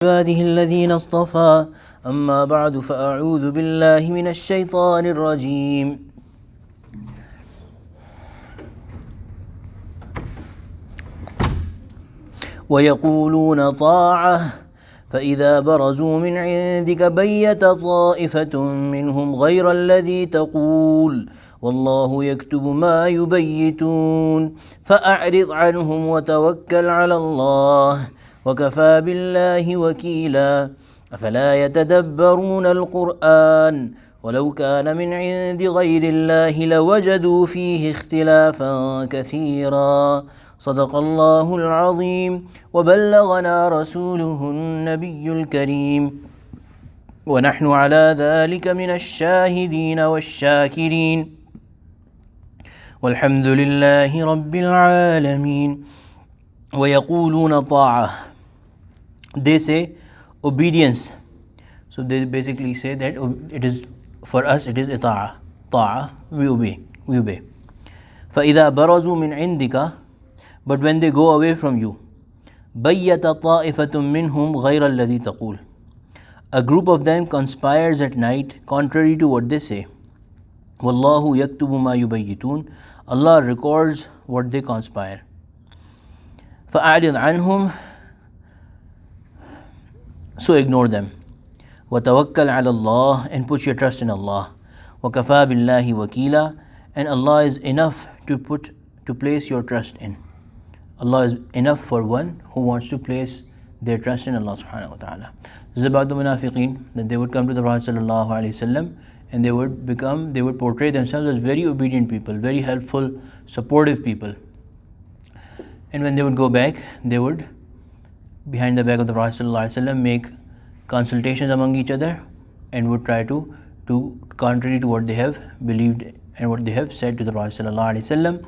عباده الذين اصطفى أما بعد فأعوذ بالله من الشيطان الرجيم ويقولون طاعة فإذا برزوا من عندك بيت طائفة منهم غير الذي تقول والله يكتب ما يبيتون فأعرض عنهم وتوكل على الله وكفى بالله وكيلا أفلا يتدبرون القرآن ولو كان من عند غير الله لوجدوا فيه اختلافا كثيرا صدق الله العظيم وبلغنا رسوله النبي الكريم ونحن على ذلك من الشاهدين والشاكرين والحمد لله رب العالمين. ويقولون طاعة, they say obedience. So they basically say that it is for us it is ita'a, ta'a, we obey. فإذا برزوا من عندك, but when they go away from you, بيت طائفة منهم غير الذي تقول, a group of them conspires at night contrary to what they say. والله يكتب ما يبيتون, Allah records what they conspire. فأعرض عنهم, so ignore them. وتوكل على الله, and put your trust in Allah. وكفى بالله وكيلا, and Allah is enough to place your trust in. Allah is enough for one who wants to place their trust in Allah subhanahu wa ta'ala. This is about the munafiqeen, that they would come to the Prophet sallallahu alaihi wasallam and they would portray themselves as very obedient people, very helpful, supportive people. And when they would go back, they would, behind the back of the Prophet ﷺ, make consultations among each other and would try to contrary to what they have believed and what they have said to the Prophet ﷺ,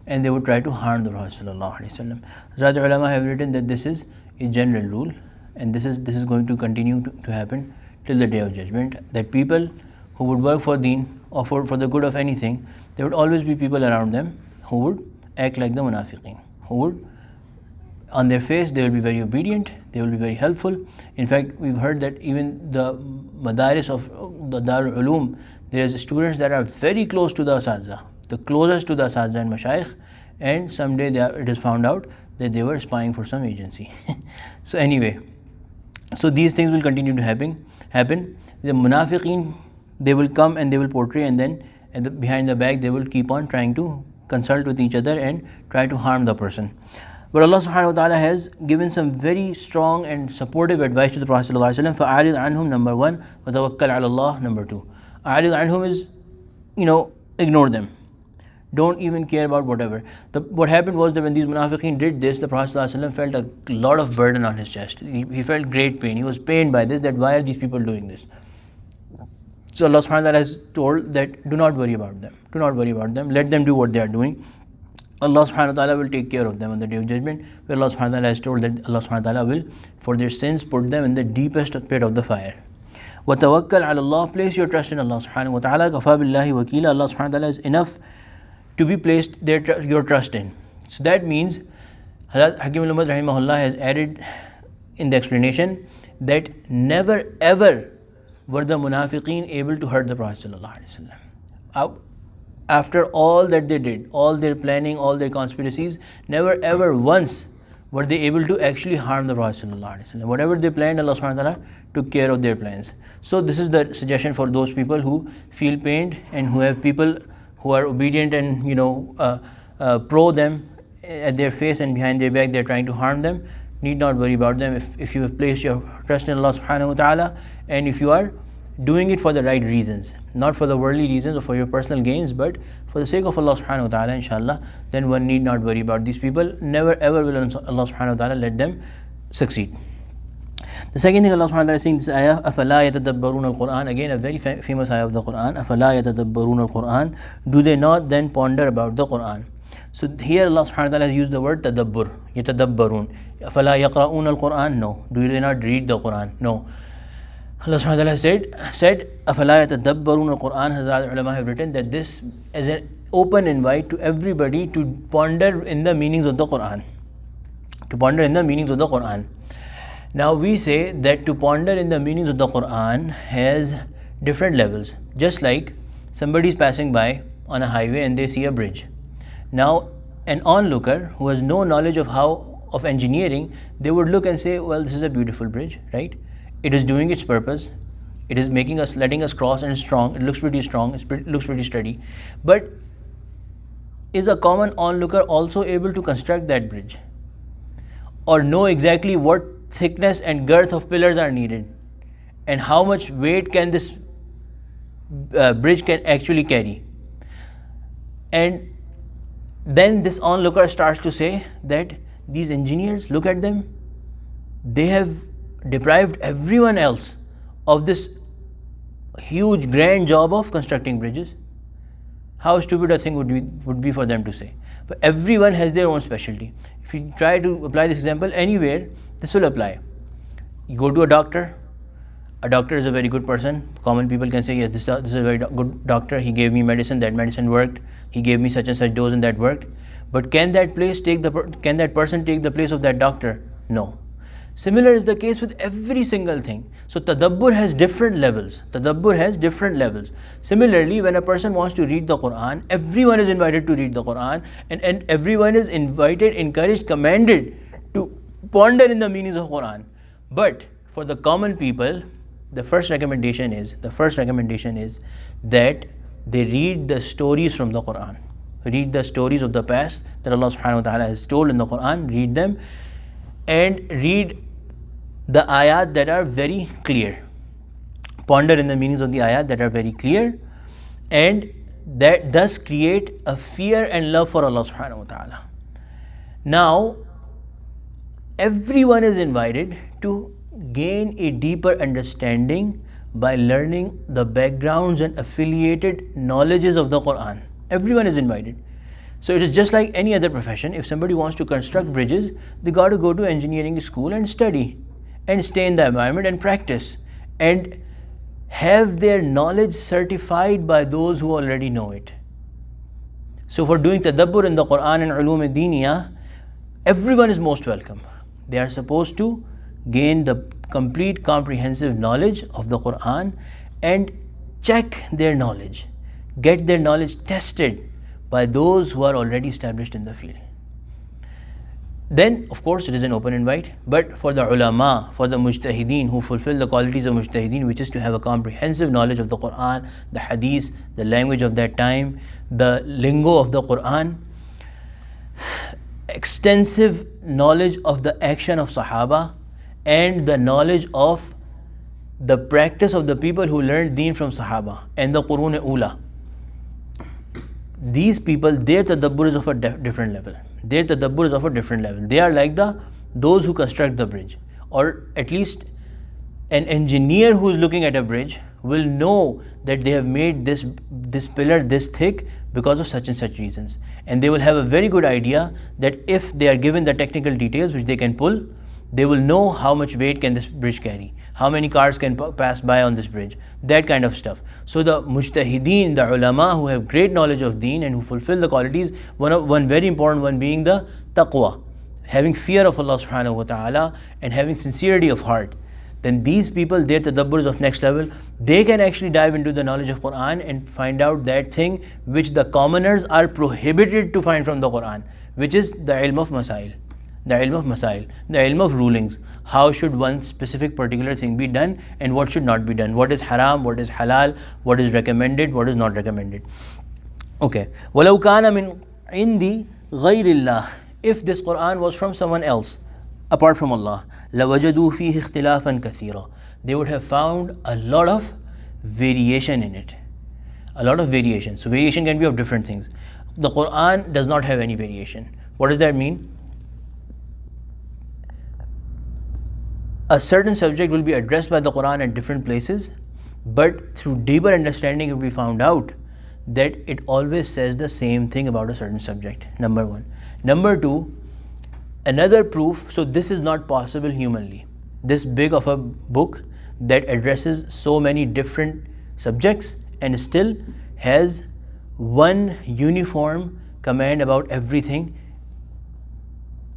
and they would try to harm the Prophet ﷺ. Hazrat ulama have written that this is a general rule, and this is going to continue to happen till the day of judgment, that people who would work for deen or for the good of anything, there would always be people around them who would act like the munafiqeen, who would, on their face, they will be very obedient, they will be very helpful. In fact, we've heard that even the madaris of the Darul Uloom, there is students that are very close to the Asatidha, the closest to the Asatidha and Mashayikh, and someday it is found out that they were spying for some agency. So anyway, so these things will continue to happen. The munafiqeen, they will come and they will portray, and then behind the back they will keep on trying to consult with each other and try to harm the person. But Allah subhanahu wa ta'ala has given some very strong and supportive advice to the Prophet sallallahu alaihi wasallam. فَأَعْرِضْ عَنْهُمْ, number 1, وَتَوَكَّلْ عَلَى اللَّهِ, number 2. أَعْرِضْ عَنْهُمْ is, ignore them. Don't even care about whatever. What happened was that when these munafiqeen did this, the Prophet sallallahu alaihi wasallam felt a lot of burden on his chest. He felt great pain. He was pained by this, that why are these people doing this? So Allah subhanahu wa ta'ala has told that do not worry about them. Let them do what they are doing. Allah subhanahu wa ta'ala will take care of them on the day of judgment, where Allah subhanahu wa ta'ala has told that Allah subhanahu wa ta'ala will, for their sins, put them in the deepest pit of the fire. وَتَوَكَّلْ عَلَى اللَّهِ, place your trust in Allah subhanahu wa ta'ala. كَفَى بِاللَّهِ وَكِيلًا, Allah subhanahu wa ta'ala is enough to be placed your trust in. So that means Hazrat Hakim al-Ummah rahimahullah has added in the explanation that never ever were the munafiqeen able to hurt the Prophet sallallahu alaihi wasallam. After all that they did, all their planning, all their conspiracies, never ever once were they able to actually harm the Prophet sallallahu alaihi wasallam. Whatever they planned, Allah subhanahu wa ta'ala took care of their plans. So this is the suggestion for those people who feel pained and who have people who are obedient and pro them at their face, and behind their back they are trying to harm them. Need not worry about them if you have placed your trust in Allah subhanahu wa ta'ala, and if you are doing it for the right reasons, not for the worldly reasons or for your personal gains, but for the sake of Allah subhanahu wa ta'ala, inshallah, then one need not worry about these people. Never ever will Allah subhanahu wa ta'ala let them succeed. The second thing Allah subhanahu wa ta'ala is saying, this ayah, أَفَلَا يَتَدَبَّرُونَ الْقُرْآنَ, again a very famous ayah of the Quran, أَفَلَا يَتَدَبَّرُونَ الْقُرْآنَ, do they not then ponder about the Quran? So here Allah subhanahu wa ta'ala has used the word tadabbur, يَتَدَبَّرُونَ. أَفَلَا يَقْرَؤُونَ الْقُرْآنَ, no. Do they not read the Quran? No. Allah subhanahu wa ta'ala said أَفَلَا يَتَدَبَّرُونَ الْقُرْآنَ. Hazrat ulama have written that this is an open invite to everybody to ponder in the meanings of the Quran. Now we say that to ponder in the meanings of the Quran has different levels. Just like somebody is passing by on a highway and they see a bridge. Now an onlooker who has no knowledge of engineering, they would look and say, well, this is a beautiful bridge, right? It is doing its purpose. It is letting us cross, and it's strong. It looks pretty strong. It looks pretty steady. But is a common onlooker also able to construct that bridge, or know exactly what thickness and girth of pillars are needed, and how much weight can this bridge can actually carry? And then this onlooker starts to say that these engineers, look at them, they have deprived everyone else of this huge grand job of constructing bridges. How stupid a thing would be for them to say. But everyone has their own specialty. If you try to apply this example anywhere, this will apply. You go to a doctor is a very good person. Common people can say, yes, this is a very good doctor. He gave me medicine, that medicine worked. He gave me such and such dose and that worked. But can that person take the place of that doctor? No. Similar is the case with every single thing. So tadabbur has different levels. Similarly, when a person wants to read the Quran, everyone is invited to read the Quran, and everyone is invited, encouraged, commanded to ponder in the meanings of Quran. But for the common people, the first recommendation is that they read the stories from the Quran. Read the stories of the past that Allah subhanahu wa ta'ala has told in the Quran. Read them and read the ayat that are very clear. Ponder in the meanings of the ayat that are very clear, and that does create a fear and love for Allah subhanahu wa ta'ala. Now, everyone is invited to gain a deeper understanding by learning the backgrounds and affiliated knowledges of the Quran. Everyone is invited. So it is just like any other profession. If somebody wants to construct bridges, they got to go to engineering school and study and stay in the environment and practice and have their knowledge certified by those who already know it. So for doing tadabbur in the Quran and ulum al-diniyah, everyone is most welcome. They are supposed to gain the complete comprehensive knowledge of the Quran and check their knowledge, get their knowledge tested by those who are already established in the field. Then, of course, it is an open invite. But for the ulama, for the mujtahideen who fulfill the qualities of mujtahideen, which is to have a comprehensive knowledge of the Quran, the hadith, the language of that time, the lingo of the Quran, extensive knowledge of the action of Sahaba, and the knowledge of the practice of the people who learned deen from Sahaba and the Qurun Ula. These people, their tadabbur is of a different level. They are like those who construct the bridge, or at least an engineer who is looking at a bridge will know that they have made this pillar this thick because of such and such reasons, and they will have a very good idea that if they are given the technical details which they can pull, they will know how much weight can this bridge carry, how many cars can pass by on this bridge, that kind of stuff. So the mujtahideen, the ulama who have great knowledge of deen and who fulfill the qualities, one very important one being the taqwa, having fear of Allah subhanahu wa ta'ala and having sincerity of heart, then these people, their tadabbur is of next level. They can actually dive into the knowledge of Quran and find out that thing which the commoners are prohibited to find from the Quran, which is the ilm of masail, the ilm of rulings. How should one specific particular thing be done and what should not be done? What is haram, what is halal, what is recommended, what is not recommended. Okay. وَلَوْ كَانَ مِنْ عِنْدِ غَيْرِ اللَّهِ. If this Quran was from someone else, apart from Allah, لَوَجَدُوا فِيهِ اخْتِلَافًا كَثِيرًا. They would have found a lot of variation in it. A lot of variation. So variation can be of different things. The Quran does not have any variation. What does that mean? A certain subject will be addressed by the Quran at different places, but through deeper understanding it will be found out that it always says the same thing about a certain subject. Number one. Number two, another proof, so this is not possible humanly. This big of a book that addresses so many different subjects and still has one uniform command about everything,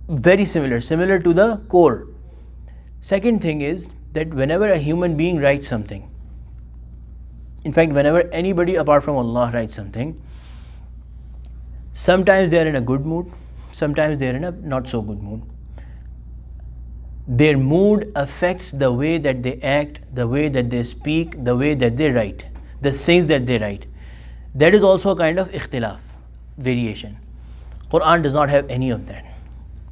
very similar to the core. Second thing is that whenever a human being writes something, in fact, whenever anybody apart from Allah writes something, sometimes they are in a good mood, sometimes they are in a not so good mood. Their mood affects the way that they act, the way that they speak, the way that they write, the things that they write. That is also a kind of ikhtilaf, variation. Quran does not have any of that,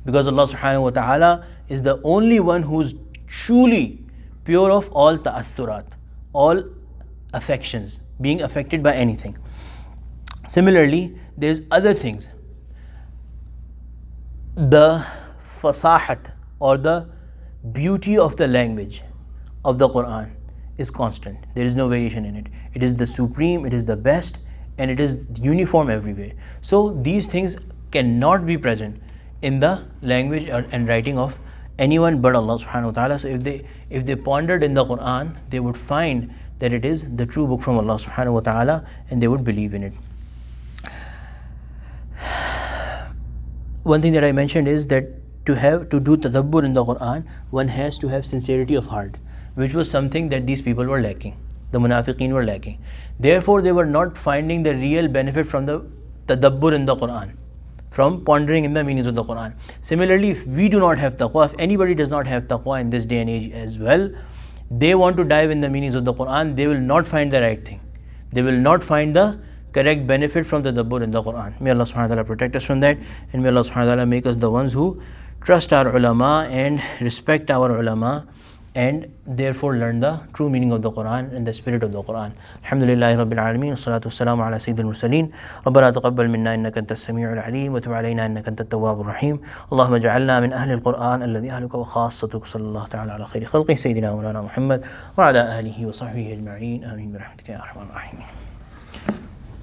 because Allah subhanahu wa ta'ala is the only one who's truly pure of all ta'assurat, all affections, being affected by anything. Similarly, there's other things. The fasahat, or the beauty of the language of the Quran, is constant. There is no variation in it. It is the supreme, it is the best, and it is uniform everywhere. So these things cannot be present in the language and writing of anyone but Allah subhanahu wa ta'ala. So if they pondered in the Quran, they would find that it is the true book from Allah subhanahu wa ta'ala, and they would believe in it. One thing that I mentioned is that to do tadabbur in the Quran, one has to have sincerity of heart, which was something that these people were lacking. The munafiqeen were lacking. Therefore, they were not finding the real benefit from the tadabbur in the Quran, from pondering in the meanings of the Quran. Similarly, if we do not have taqwa, if anybody does not have taqwa in this day and age as well, they want to dive in the meanings of the Quran, they will not find the right thing. They will not find the correct benefit from the tadabbur in the Quran. May Allah subhanahu wa ta'ala protect us from that, and may Allah subhanahu wa ta'ala make us the ones who trust our ulama and respect our ulama, and therefore learn the true meaning of the Quran and the spirit of the Quran. Alhamdulillahi Rabbil Alameen, wassalatu wassalamu ala sayyidil mursaleen. Rabbana taqabbal minna innaka antas sami'ul alim wa tub alayna innaka antat tawwabur rahim. Allahumma ja'alna min ahli al-Quran alladhi ahluka wa khassatuka, sallallahu ta'ala ala khayri khalqi sayyidina wa mawlana Muhammad wa ala alihi wa sahbihi ajma'in. Ameen bi rahmatika ya arhamar rahimin.